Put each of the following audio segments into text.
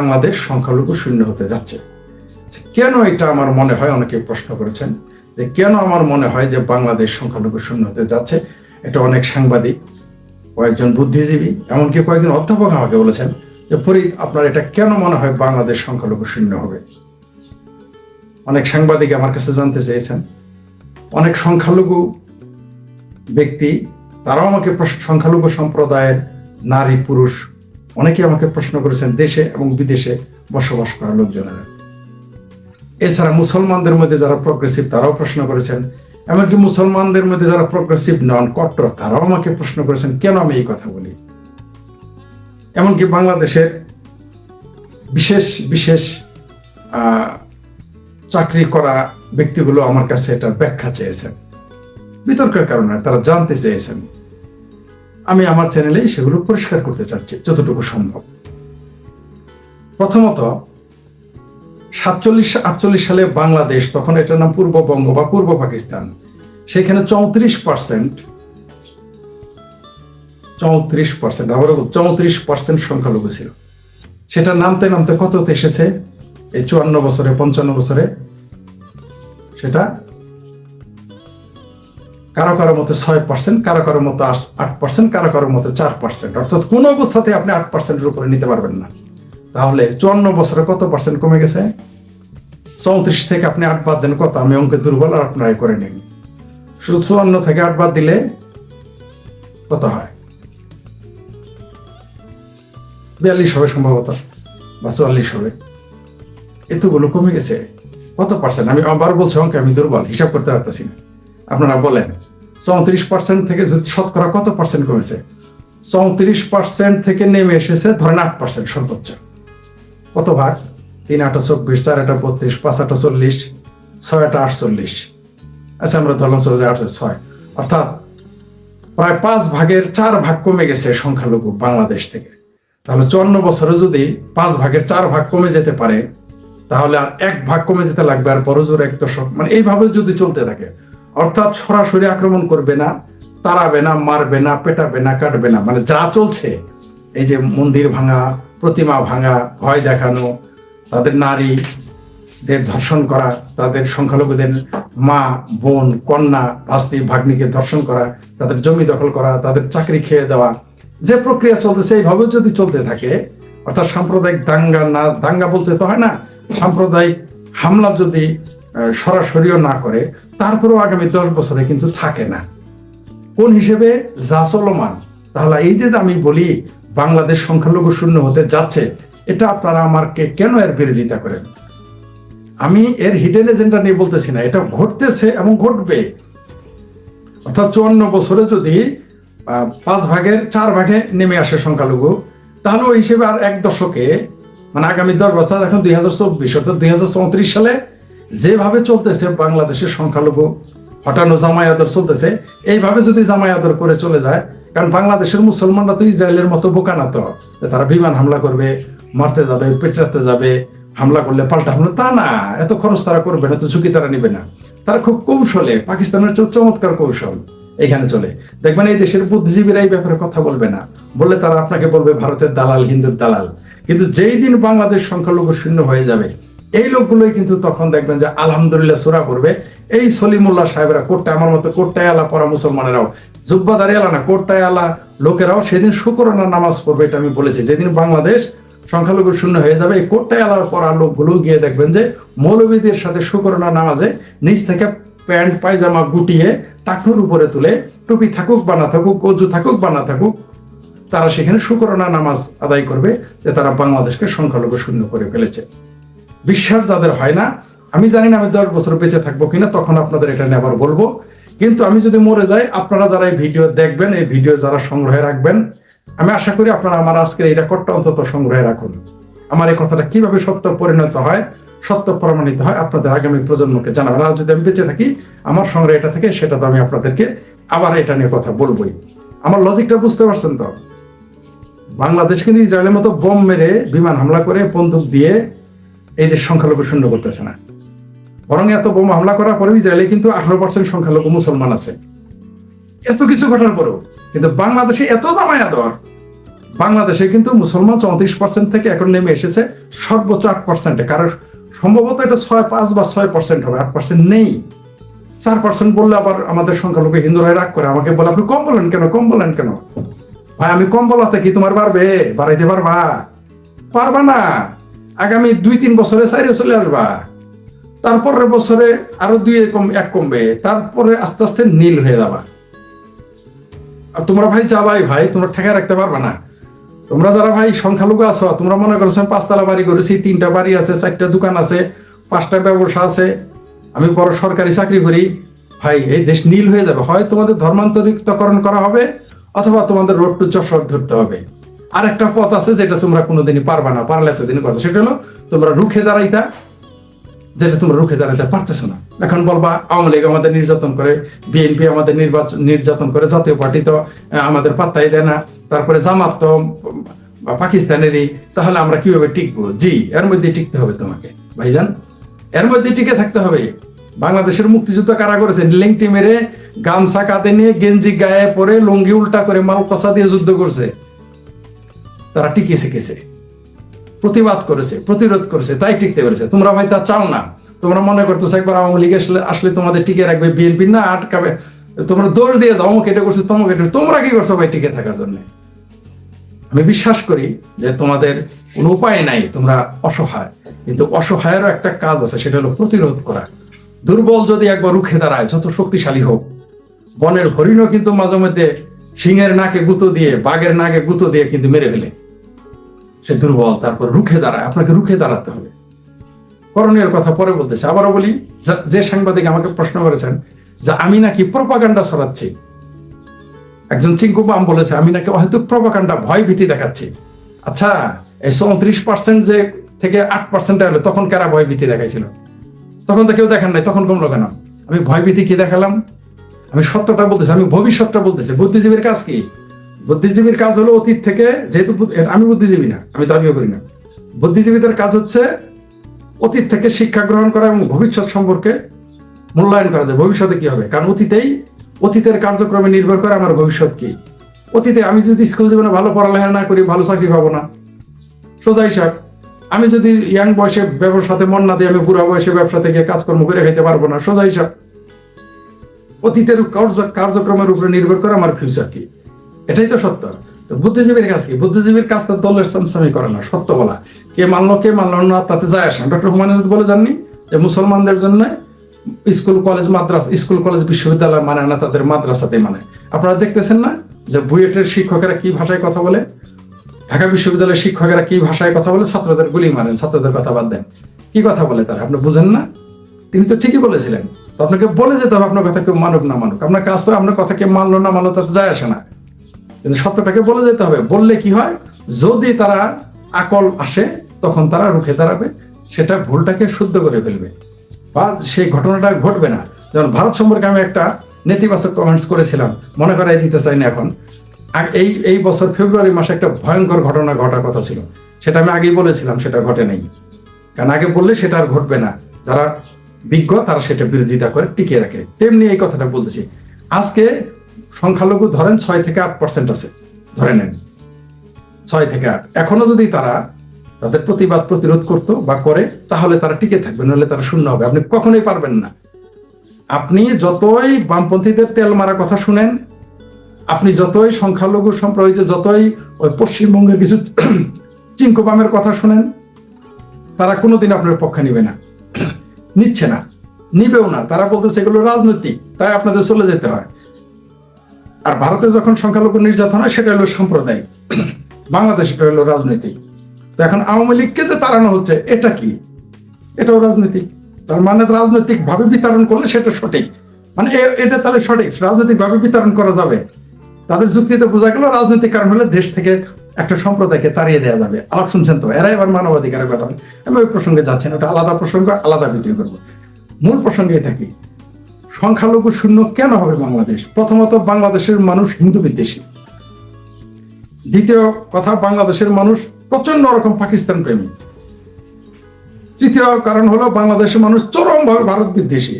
বাংলাদেশ সংখ্যালঘু শূন্য হতে যাচ্ছে। কেন এটা আমার মনে হয়, অনেকে প্রশ্ন করেছেন যে কেন আমার মনে হয় যে বাংলাদেশ সংখ্যালঘু শূন্য হতে যাচ্ছে। এটা অনেক সাংবাদিক, কয়েকজন বুদ্ধিজীবী, এমনকি কয়েকজন অধ্যাপক আমাকে বলেছেন যে ফরিদ, আপনার এটা কেন মনে হয় বাংলাদেশ সংখ্যালঘু শূন্য হবে। অনেক সাংবাদিক আমার কাছে জানতে চেয়েছেন, অনেক সংখ্যালঘু ব্যক্তি তারাও আমাকে সংখ্যালঘু সম্প্রদায়ের নারী পুরুষ অনেকে আমাকে প্রশ্ন করেছেন, দেশে এবং বিদেশে বসবাস করা লোকজনেরা। এছাড়া মুসলমানদের মধ্যে যারা প্রগ্রেসিভ তারাও প্রশ্ন করেছেন, এমনকি মুসলমানদের মধ্যে যারা প্রগ্রেসিভ নন, কট্টর, তারাও আমাকে প্রশ্ন করেছেন কেন আমি এই কথা বলি। এমনকি বাংলাদেশের বিশেষ বিশেষ চাকরি করা ব্যক্তিগুলো আমার কাছে এটার ব্যাখ্যা চেয়েছেন, বিতর্কের কারণে তারা জানতে চেয়েছেন। আমি আমার চ্যানেলে সেগুলো পরিষ্কার করতে চাচ্ছি যতটুকু সম্ভব। প্রথমত, 47-48 সালে বাংলাদেশ, তখন এটার নাম পূর্ববঙ্গ বা পূর্ব পাকিস্তান, সেখানে 34% আবারও 34% সংখ্যালঘু ছিল। সেটা নামতে নামতে কততে এসেছে এই 54 বছরে 55 বছরে? সেটা কারো কারো মতো 6%, কারো কারো মতো 8%, কারো কারো মতো 4%। অর্থাৎ কোন অবস্থাতে আপনি 8%-এর উপরে নিতে পারবেন না। তাহলে 54 বছরে কত পার্সেন্ট কমে গেছে? 34 থেকে আপনি 8 বাদ দেন কত? আমি অঙ্কে দুর্বল, আর আপনারাই করে নিন। শুধু 54 থেকে 8 বাদ দিলে কত হয়? 42 হবে সম্ভবত, বা 44 হবে। এতগুলো কমে গেছে। কত পার্সেন্ট? আমি আবার বলছি, অঙ্কে আমি দুর্বল, হিসাব করতে পারতেছি না। আপনারা বলেন 34% থেকে শতকরা কত পার্সেন্ট কমেছে? 34% থেকে নেমে এসেছে ধরেন 8% সর্বোচ্চ। কত ভাগ? 3 8 24, 4 8 32, 5 8 40, 6 8 48। আচ্ছা, আমরা ধরলাম চলে যায় 6। অর্থাৎ প্রায় 5 ভাগের 4 ভাগ কমে গেছে সংখ্যালঘু বাংলাদেশ থেকে। তাহলে 54 বছরে যদি 5 ভাগের 4 ভাগ কমে যেতে পারে, তাহলে আর 1 ভাগ কমে যেতে লাগবে, আর বড় জোর 1 দশক, মানে এইভাবে যদি চলতে থাকে, অর্থাৎ সরাসরি আক্রমণ করবে না, তাড়াবে না, মারবে না, পেটাবে না, কাটবে না, মানে যা চলছে, এই যে মন্দির ভাঙা, প্রতিমা ভাঙা, ভয় দেখানো, তাদের নারীদের ধর্ষণ করা, তাদের সংখ্যালঘুদের মা, বোন, কন্যা, ভাস্তি, ভাগ্নিকে ধর্ষণ করা, তাদের জমি দখল করা, তাদের চাকরি খেয়ে দেওয়া, যে প্রক্রিয়া চলতেছে এইভাবে যদি চলতে থাকে, অর্থাৎ সাম্প্রদায়িক দাঙ্গা বলতে তো হয় না, সাম্প্রদায়িক হামলা যদি সরাসরিও না করে, তারপরেও আগামী 10 বছরে কিন্তু থাকে না কোন হিসেবে যা চলমান। তাহলে এই যে আমি বলি বাংলাদেশ সংখ্যালঘু শূন্য হতে যাচ্ছে, এটা আপনারা আমাকে কেন এর বিরোধিতা করেন? আমি এর হিডেন এজেন্ডা নিয়ে বলতেছি না, এটা ঘটতেছে এবং ঘটবে। অর্থাৎ 54 বছরে যদি 5 ভাগের 4 ভাগে নেমে আসে সংখ্যালঘু, তাহলে ওই হিসেবে আর 1 দশকে, মানে আগামী 10 বছর, এখন 2024, অর্থাৎ 2034 সালে যেভাবে চলতেছে বাংলাদেশের সংখ্যালঘু হটানো, জামাই আদর চলতেছে, এইভাবে যদি জামাই আদর করে চলে যায়, কারণ বাংলাদেশের মুসলমানরা তো ইসরায়েলের মতো বোকা না তো, তারা বিমান হামলা করবে, মারতে যাবে, পেটাতে যাবে, হামলা করলে পাল্টা হামলা, তা না, এত খরচ তারা করবে না, এত ঝুঁকি তারা নিবে না। তারা খুব কৌশলে, পাকিস্তানের চমৎকার কৌশল এখানে চলে। দেখবেন এই দেশের বুদ্ধিজীবীরা এই ব্যাপারে কথা বলবে না, বললে তারা আপনাকে বলবে ভারতের দালাল, হিন্দুর দালাল। কিন্তু যেই দিন বাংলাদেশ সংখ্যালঘু শূন্য হয়ে যাবে, এই লোকগুলোই কিন্তু তখন দেখবেন যে আলহামদুলিল্লাহ সূরা করবে। এই সলিমুল্লাহ সাহেবরা, কোট্টায়, আমার মতো কোট্টায় আলা পড়া মুসলমানেরাও, জুব্বাদারি আলা না, কোট্টায় আলা লোকেরাও সেদিন শুকরানা নামাজ পড়বে। এটা আমি বলেছি, যেদিন বাংলাদেশ সংখ্যালঘু শূন্য হয়ে যাবে, এই কোট্টায় আলা পড়া লোকগুলো গিয়ে দেখবেন যে মৌলবীদের সাথে শুকরানা নামাজে নিচ থেকে প্যান্ট পায়জামা গুটিয়ে টাকনুর উপরে তুলে, টুপি থাকুক বা না থাকুক, অজু থাকুক বা না থাকুক, তারা সেখানে শুকরানা নামাজ আদায় করবে যে তারা বাংলাদেশকে সংখ্যালঘু শূন্য করে ফেলেছে। বিশ্বাস যাদের হয় না, আমি জানি না আমি 10 বছর বেঁচে থাকবো কিনা, তখন আপনাদের এটা নিয়ে আবার বলবো। কিন্তু আমি যদি মরে যাই, আপনারা যারা এই ভিডিও দেখবেন, এই ভিডিও যারা সংগ্রহে রাখবেন, আমি আশা করি আপনারা আমার আজকের এই রেকর্ডটা অন্তত সংগ্রহে রাখুন। আমার এই কথাটা কিভাবে সত্য পরিণত হয়, সত্য প্রমাণিত হয়, আপনাদের আগামী প্রজন্মকে জানাবেন। আর যদি আমি বেঁচে থাকি, আমার সংগ্রহ এটা থেকে, সেটা তো আমি আপনাদেরকে আবার এটা নিয়ে কথা বলবোই। আমার লজিকটা বুঝতে পারছেন তো? বাংলাদেশ কিন্তু ইসরায়েলের মতো বোম মেরে, বিমান হামলা করে, বন্দুক দিয়ে এই দেশ সংখ্যালঘু শূন্য করতেছে না। বরং এত বোম হামলা করার পরেও ইসরায়েলে কিন্তু 18% সংখ্যালঘু মুসলমান আছে। এত কিছু ঘটার পরেও কিন্তু বাংলাদেশে এত জামাই আদর, বাংলাদেশে কিন্তু মুসলমান 34% থেকে এখন নেমে এসেছে সর্বোচ্চ 8%। কারণ সম্ভবত এটা 6.5 বা 6% হবে, 8% নেই। 4% বললে আবার আমাদের সংখ্যালঘু হিন্দুরা রাগ করে, আমাকে বলে আপনি কম বলেন কেন, কম বলেন কেন। ভাই আমি কম বলাতে কি তোমার বাড়বে? বাড়াইতে পারবা? পারবা না। আগামী 2-3 বছরে চাইরে চলে আসবা, তারপরের বছরে আরো 1 কমবে, তারপরে আস্তে আস্তে নীল হয়ে যাবা। আর তোমরা ভাই যাবাই ভাই, তোমরা ঠেকায় রাখতে পারবা না। তোমরা যারা ভাই সংখ্যালঘু আছো, তোমরা মনে করছো 5 তলা বাড়ি করেছি, 3টা বাড়ি আছে, 4টা দোকান আছে, 5টা ব্যবসা আছে, আমি বড় সরকারি চাকরি করি। ভাই এই দেশ নীল হয়ে যাবে। হয় তোমাদের ধর্মান্তরিতকরণ করা হবে, অথবা তোমাদের রোড টু যশোর ধরতে হবে। আর একটা পথ আছে যেটা তোমরা কোনোদিনই পারবা না, পারলে এতদিন করো, সেটা হলো তোমরা রুখে দাঁড়াইতা, যেটা তোমরা রুখে দাঁড়াইতে পারতেছো না। এখন বলবা আওয়ামী লীগ আমাদের নির্যাতন করে, বিএনপি আমাদের নির্যাতন করে, জাতীয় পার্টি তো আমাদের পাত্তাই দেয় না, তারপরে জামাত তো পাকিস্তানেরই, তাহলে আমরা কিভাবে টিকবো? জি, এর মধ্যে টিকতে হবে তোমাকে ভাইজান, এর মধ্যে টিকে থাকতে হবে। বাংলাদেশের মুক্তিযুদ্ধ কারা করেছে? লেংটি মেরে, গামছা কাঁধে নিয়ে, গেঞ্জি গায়ে পরে, লুঙ্গি উল্টা করে, মালকসা দিয়ে যুদ্ধ করছে। তারা টিকে শিখেছে, প্রতিবাদ করেছে, প্রতিরোধ করেছে, তাই টিকতে পেরেছে। তোমরা ভাই তা চাও না। তোমরা মনে করতেছো একবার আওয়ামী লীগ আসলে তোমাদের টিকে রাখবে, বিএনপি না আটকাবে। তোমরা দোষ দিয়ে যাও, অমুক এটা করছো, তমুক এটা। তোমরা কি করছো ভাই টিকে থাকার জন্য? আমি বিশ্বাস করি যে তোমাদের কোনো উপায় নাই, তোমরা অসহায়। কিন্তু অসহায়েরও একটা কাজ আছে, সেটা হলো প্রতিরোধ করা। দুর্বল যদি একবার রুখে দাঁড়ায়, যত শক্তিশালী হোক, বনের হরিণও কিন্তু মাঝে মধ্যে সিংহের নাকে গুঁতো দিয়ে, বাঘের নাকে গুঁতো দিয়ে কিন্তু মেরে ফেলে। সে দুর্বল, তারপর রুখে দাঁড়ায়। আপনাকে রুখে দাঁড়াতে হবে। করণীয় কথা পরে বলতেছে। আবারও বলি, যে সাংবাদিক আমাকে প্রশ্ন করেছেন যে আমি নাকি প্রপাগান্ডা ছড়াচ্ছি, একজন চিঙ্কু বাম বলেছে আমি নাকি হয়তো প্রপাগান্ডা, ভয় ভীতি দেখাচ্ছি। আচ্ছা, এই 34% যে থেকে 8% হলো, তখন কারা ভয় ভীতি দেখাইছিল? তখন তো কেউ দেখেন নাই, তখন কমলো কেন? আমি ভয় ভীতি কি দেখালাম? আমি সত্যটা বলতেছি, আমি ভবিষ্যৎটা বলতেছি। বুদ্ধিজীবীর কাজ কি? বুদ্ধিজীবীর কাজ হলো অতীত থেকে, যেহেতু আমি বুদ্ধিজীবী না, আমি দাবিও করি না, বুদ্ধিজীবীদের কাজ হচ্ছে অতীত থেকে শিক্ষা গ্রহণ করা এবং ভবিষ্যৎ সম্পর্কে মূল্যায়ন করা যায়। ভবিষ্যতে কি হবে? কারণ অতীতের কার্যক্রমে নির্ভর করে আমার ভবিষ্যৎ কি। অতীতে আমি যদি স্কুল জীবনে ভালো পড়ালেখা না করি, ভালো চাকরি পাবো না, সোজা হিসাব। আমি যদি ইয়াং বয়সে ব্যবসাতে মন না দিই, আমি বুড়া বয়সে ব্যবসা থেকে কাজকর্ম করে খাইতে পারবো না, সোজা হিসাব। অতীতের কার্যক্রমের উপরে নির্ভর করে আমার ফিউচার কি, এটাই তো সত্য। তো বুদ্ধিজীবীর কাজ কি? বুদ্ধিজীবীর কাজ তো দলের চামচামি করে না, সত্য বলা। কে মানলো কে মানলো না তাতে যায় আসে না। ডক্টর হুমায়ুন আজাদ বলে যাননি যে মুসলমানদের জন্য স্কুল কলেজ বিশ্ববিদ্যালয় মানে না, তাদের মাদ্রাসাতে মানে। আপনারা দেখতেছেন না যে বুয়েটের শিক্ষকেরা কি ভাষায় কথা বলে, ঢাকা বিশ্ববিদ্যালয়ের শিক্ষকেরা কি ভাষায় কথা বলে? ছাত্রদের গুলি মারেন, ছাত্রদের কথা বাদ দেন। কি কথা বলে তারা? আপনি বুঝেন না? তিনি তো ঠিকই বলেছিলেন। তো আপনাকে বলে যেতে হবে, আপনার কথা কেউ মানুক না মানুক, আপনার কাজ তো আপনার কথা কে মানলো না মানলো তাতে যায় আসে না, কিন্তু সত্যটাকে বলে যেতে হবে। বললে কি হয়? যদি তারা আকল আসে, তখন তারা রুখে দাঁড়াবে, সেটা ভুলটাকে শুদ্ধ করে ফেলবে, বা সেই ঘটনাটা ঘটবে না। যেমন ভারত সম্পর্কে আমি একটা নেতিবাচক কমেন্টস করেছিলাম, মনে করাই দিতে চাই না এখন। এই বছর ফেব্রুয়ারি মাসে একটা ভয়ঙ্কর ঘটনা ঘটার কথা ছিল, সেটা আমি আগেই বলেছিলাম, সেটা ঘটে নাই। কারণ আগে বললে সেটা আর ঘটবে না। যারা বিজ্ঞ তারা সেটা বিরোধিতা করে টিকিয়ে রাখে। তেমনি এই কথাটা বলতেছি, আজকে সংখ্যালঘু ধরেন 6 থেকে 8% আছে, ধরে নেন 6 থেকে 8। এখনো যদি তারা তাদের প্রতিবাদ প্রতিরোধ করতো বা করে, তাহলে তারা টিকে থাকবে, নাহলে তারা শূন্য হবে। আপনি কখনোই পারবেন না। আপনি যতই বামপন্থীদের তেল মারা কথা শুনেন, আপনি যতই সংখ্যালঘু সম্প্রদায়, যতই ওই পশ্চিমবঙ্গের কিছু চিঙ্কু বামের কথা শুনেন, তারা কোনোদিন আপনার পক্ষে নিবে না, নিচ্ছে না, নিবেও না। তারা বলতেছে এগুলো রাজনৈতিক, তাই আপনাদের চলে যেতে হয়। আর ভারতে যখন সংখ্যালঘু নির্যাতন হয়, সেটা হলো সাম্প্রদায়িক, বাংলাদেশ এটা হলো রাজনৈতিক। তো এখন আওয়ামী লীগকে যে তাড়ানো হচ্ছে, এটা কি? এটাও রাজনৈতিক। তার মানে রাজনৈতিক ভাবে বিতরণ করলে সেটা সঠিক, মানে এটা তাহলে সঠিক, রাজনৈতিক ভাবে বিতরণ করা যাবে। তাদের যুক্তিতে বোঝা গেল রাজনৈতিক কারণ হলে দেশ থেকে একটা সম্প্রদায়কে তাড়িয়ে দেওয়া যাবে। আলাপ শুনছেন তো, এরা এবার মানবাধিকারের কথা বলে। আমি ওই প্রসঙ্গে যাচ্ছি না, ওটা আলাদা প্রসঙ্গ, আলাদা ভিডিও করবো। মূল প্রসঙ্গেই থাকি। সংখ্যালঘু শূন্য কেন হবে বাংলাদেশ? প্রথমত, বাংলাদেশের মানুষ হিন্দু বিদ্বেষী। দ্বিতীয় কথা, বাংলাদেশের মানুষ প্রচন্ড রকম পাকিস্তান প্রেমী। তৃতীয় কারণ হলো, বাংলাদেশের মানুষ চরমভাবে ভারত বিদ্বেষী।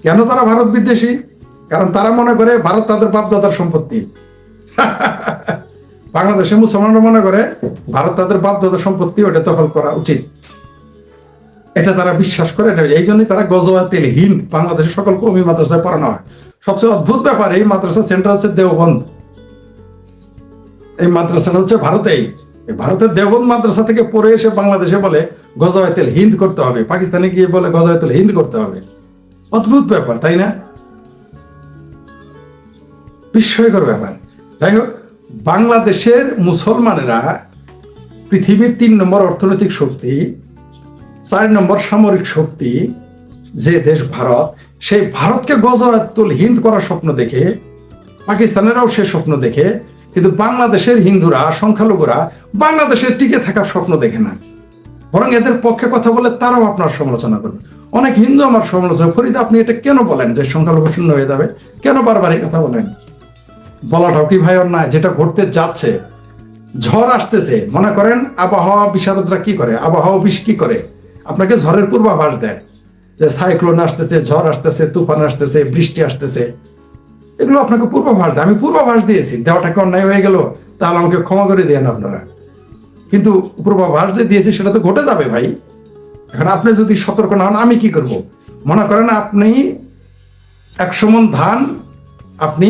কেন তারা ভারত বিদ্বেষী? কারণ তারা মনে করে ভারত তাদের বাপদাদার সম্পত্তি। বাংলাদেশের মুসলমানরা মনে করে ভারত তাদের বাপদাদ সম্পত্তি ওটা দখল করা উচিত, এটা তারা বিশ্বাস করে না। এই জন্যই তারা গজওয়াতিল হিন্দ বাংলাদেশের সকল কওমি মাদ্রাসায় পড়ানো হয়। সবচেয়ে অদ্ভুত ব্যাপার, এই মাদ্রাসা সেন্টার হচ্ছে দেওবন্দ। এই মাদ্রাসাটা হচ্ছে ভারতেই, ভারতের দেওবন্দ মাদ্রাসা থেকে পড়ে এসে বাংলাদেশে বলে গজওয়াতিল হিন্দ করতে হবে, পাকিস্তানে গিয়ে বলে গজওয়াতিল হিন্দ করতে হবে। অদ্ভুত ব্যাপার, তাই না? বিস্ময়কর ব্যাপার। যাই হোক, বাংলাদেশের মুসলমানেরা পৃথিবীর 3 নম্বর অর্থনৈতিক শক্তি, 4 নম্বর সামরিক শক্তি যে দেশ ভারত, সেই ভারতকে গজওয়াতুল হিন্দ করার স্বপ্ন দেখে পাকিস্তানেরাও সে স্বপ্ন দেখে, কিন্তু বাংলাদেশের হিন্দুরা, সংখ্যালঘুরা বাংলাদেশের টিকে থাকার স্বপ্ন দেখে না, বরং এদের পক্ষে কথা বলে তারাও আপনার সমালোচনা করবে। অনেক হিন্দু আমার সমালোচনা, ফরিদ আপনি এটা কেন বলেন যে সংখ্যালঘু শূন্য হয়ে যাবে, কেন বারবার এই কথা বলেন? বলাটাও কি ভাই অন্যায়? যেটা ঘটতে যাচ্ছে, ঝড় আসতেছে, মনে করেন আবহাওয়া বিশারদরা কি করে, আবহাওয়া বিশ কি করে, আপনাকে ঝড়ের পূর্বাভাস দেয় যে সাইক্লোন আসতেছে, ঝড় আসতেছে, তুফান আসতেছে, বৃষ্টি আসতেছে, এগুলো আপনাকে পূর্বাভাস দেয়। আমি পূর্বাভাস দিয়েছি, দেওয়াটাকে অন্যায় হয়ে গেল, তাহলে আমাকে ক্ষমা করে দেন আপনারা। কিন্তু পূর্বাভাস যে দিয়েছি সেটা তো ঘটে যাবে ভাই। এখন আপনি যদি সতর্ক না হন, আমি কি করব? মনে করেন আপনি 100 মণ ধান আপনি